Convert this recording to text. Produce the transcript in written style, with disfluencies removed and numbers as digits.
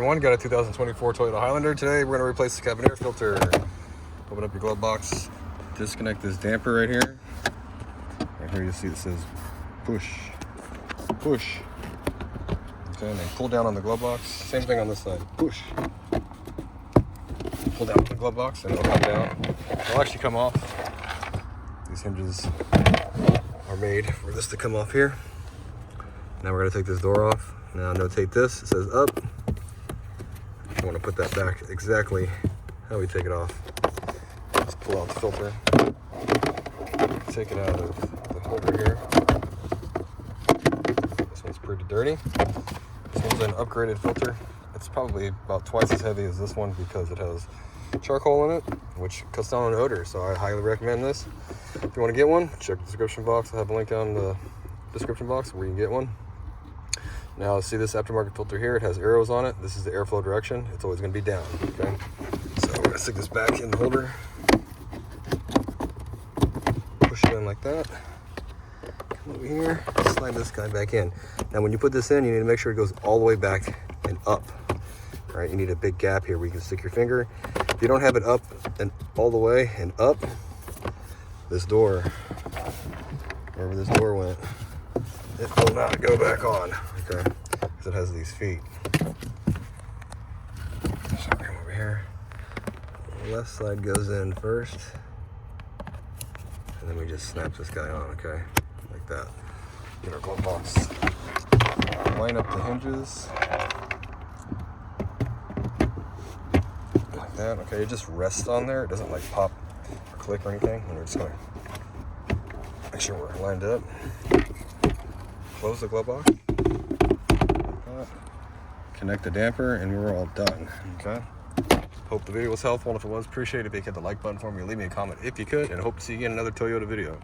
Everyone, got a 2024 Toyota Highlander. Today we're going to replace the cabin air filter. Open up your glove box, disconnect this damper right here. Right here you see it says push, push. Okay, and then pull down on the glove box. Same thing on this side, push. Pull down on the glove box and it'll come down. It'll actually come off. These hinges are made for this to come off here. Now we're going to take this door off. Now notate this, it says up. You want to put that back exactly how we take it off. Just pull out the filter, take it out of the holder here. This one's pretty dirty. This one's an upgraded filter. It's probably about twice as heavy as this one because it has charcoal in it, which cuts down on odor, so I highly recommend this. If you want to get one, check the description box. I'll have a link down in the description box where you can get one. Now, see this aftermarket filter here? It has arrows on it. This is the airflow direction. It's always going to be down, okay? So we're going to stick this back in the holder. Push it in like that. Come over here, slide this guy back in. Now, when you put this in, you need to make sure it goes all the way back and up. All right, you need a big gap here where you can stick your finger. If you don't have it up and all the way and up, this door, wherever this door went, it will not go back on, okay? Because it has these feet. So come over here. The left side goes in first. And then we just snap this guy on, okay? Like that. Get our glove box. Line up the hinges. Like that, okay? It just rests on there. It doesn't like pop or click or anything. And we're just gonna make sure we're lined up. Close the glove box, connect the damper, and we're all done, okay? Hope the video was helpful, and if it was, appreciate it if you hit the like button for me, leave me a comment if you could, and I hope to see you in another Toyota video.